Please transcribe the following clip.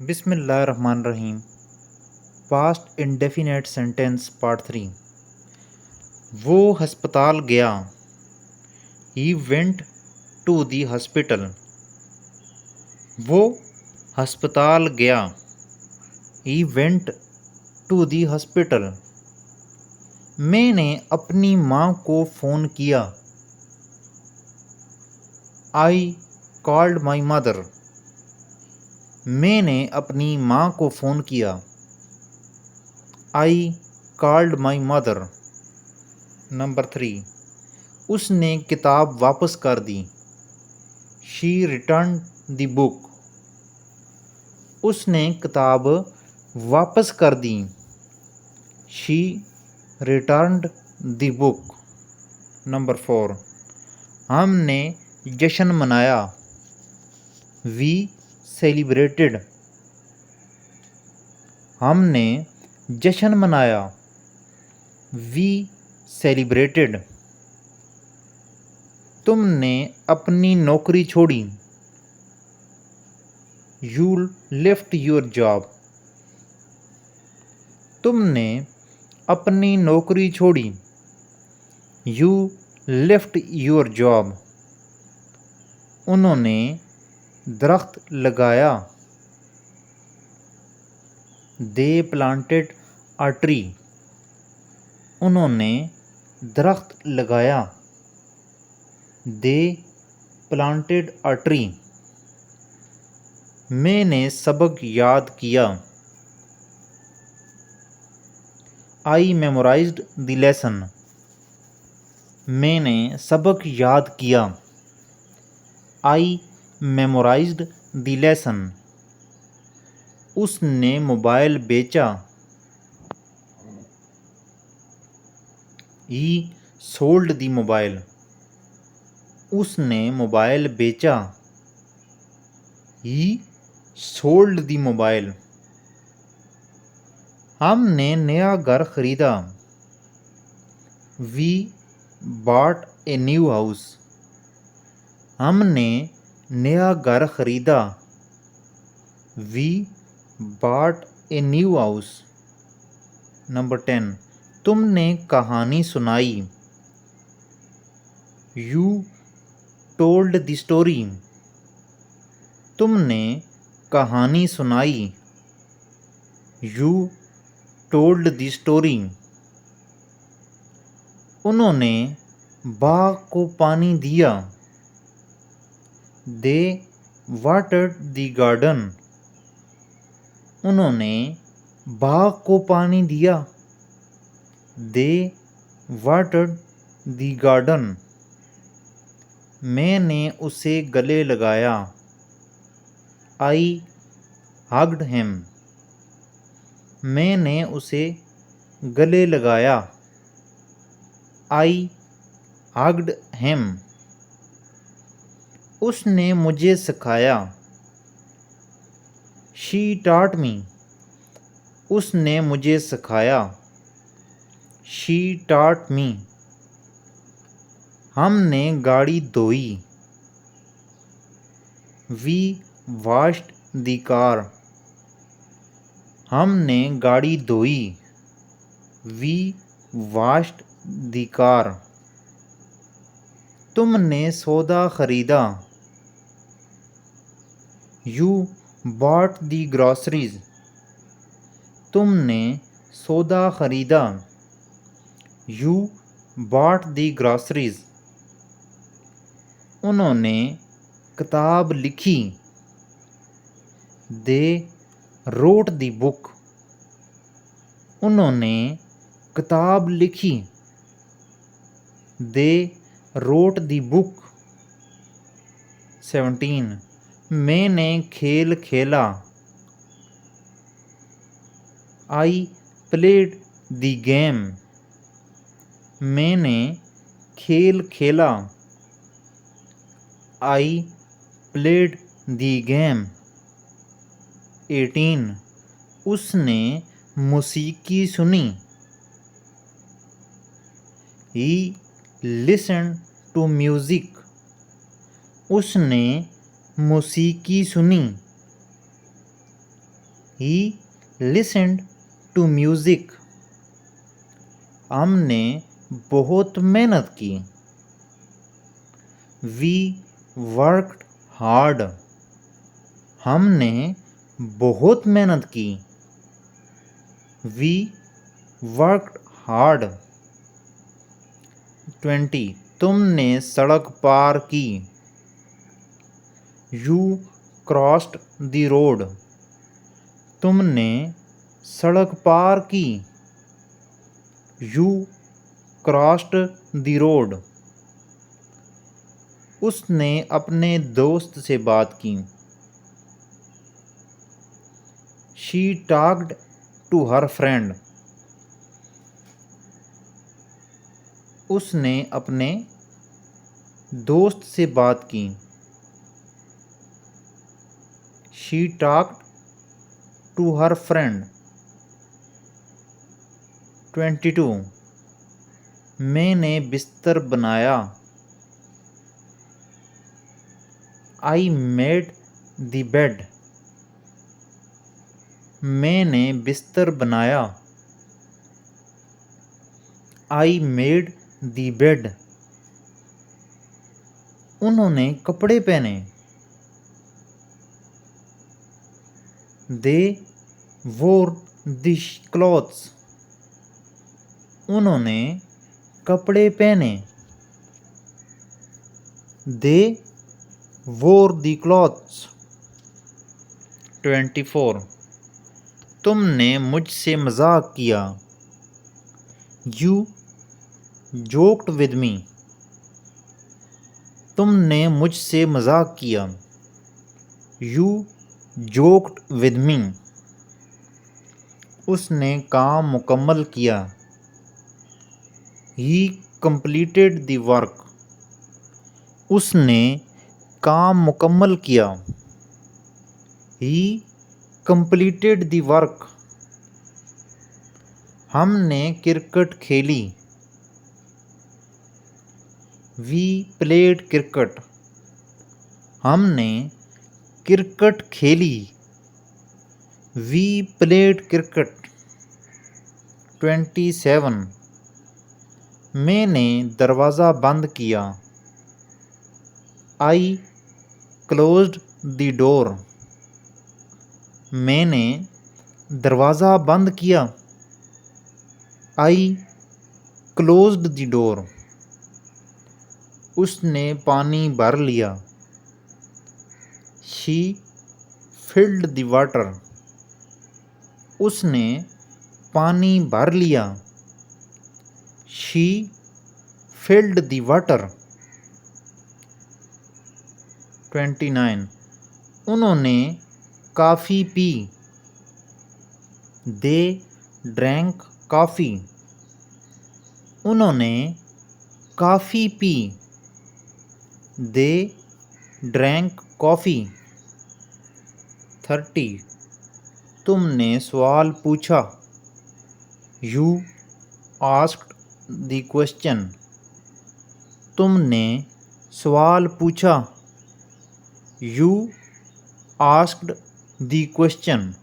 बिस्मिल्लाहिर्रहमानिर्रहीम। Past indefinite sentence part 3। वो हस्पताल गया। He went to the hospital. वो हस्पताल गया। He went to the hospital. मैंने अपनी माँ को फ़ोन किया। I called my mother. मैंने अपनी माँ को फ़ोन किया। I called my mother. Number 3, उसने किताब वापस कर दी। She return the book. उसने किताब वापस कर दी। She returned the book. Number 4, हमने जश्न मनाया। We celebrated. हमने जश्न मनाया। We celebrated. तुमने अपनी नौकरी छोड़ी। You left your job. तुमने अपनी नौकरी छोड़ी। You left your job. उन्होंने दरख्त लगाया। They planted a tree. उन्होंने दरख्त लगाया। They planted a tree. मैंने सबक याद किया। I memorised the lesson. मैंने सबक याद किया। I memorised the lesson. उसने मोबाइल बेचा। He sold the mobile. उसने मोबाइल बेचा। He sold the mobile. हमने नया घर खरीदा। We bought a new house. हमने नया घर खरीदा। We bought a new house. Number 10, तुमने कहानी सुनाई। You told the story. तुमने कहानी सुनाई। You told the story. उन्होंने बाग को पानी दिया। They watered the garden. उन्होंने बाग को पानी दिया। They watered the garden. मैंने उसे गले लगाया। I hugged him. मैंने उसे गले लगाया। I hugged him. उसने मुझे सिखाया। She taught me. उसने मुझे सिखाया। She taught me. हमने गाड़ी धोई। We washed the car. हमने गाड़ी धोई। We washed the car. तुमने सौदा खरीदा। You bought the groceries. तुमने सौदा खरीदा। You bought the groceries. उन्होंने किताब लिखी। They wrote the book. उन्होंने किताब लिखी। They wrote the book. 17, मैंने खेल खेला। I played the game. मैंने खेल खेला। I played the game. 18, उसने मौसीकी सुनी। He listen to music. उसने मौसीकी सुनी। He listened to music. हमने बहुत मेहनत की। We worked hard. हमने बहुत मेहनत की। We worked hard. 20 तुमने सड़क पार की। You crossed the road. तुमने सड़क पार की। You crossed the road. उसने अपने दोस्त से बात की। She talked to her friend. उसने अपने दोस्त से बात की। She talked to her friend. 22 मैंने बिस्तर बनाया। I made the bed. मैंने बिस्तर बनाया। I made the bed. उन्होंने कपड़े पहने। दे वोर द क्लॉथ्स। उन्होंने कपड़े पहने। दे वोर द क्लॉथ्स। 24 तुमने मुझसे मजाक किया। You joked with me. तुमने मुझसे मजाक किया। You joked with me. उसने काम मुकम्मल किया। He completed the work. उसने काम मुकम्मल किया। He completed the work. हमने क्रिकेट खेली। We played cricket. हमने क्रिकेट खेली। We played cricket. 27 मैंने दरवाज़ा बंद किया। I closed the door. मैंने दरवाज़ा बंद किया। I closed the door. उसने पानी भर लिया। She filled the water. उसने पानी भर लिया। She filled the water. 29 उन्होंने कॉफ़ी पी। दे ड्रैंक कॉफ़ी। उन्होंने कॉफ़ी पी। दे ड्रैंक कॉफ़ी। 30 तुमने सवाल पूछा। You asked the question. तुमने सवाल पूछा। You asked the question.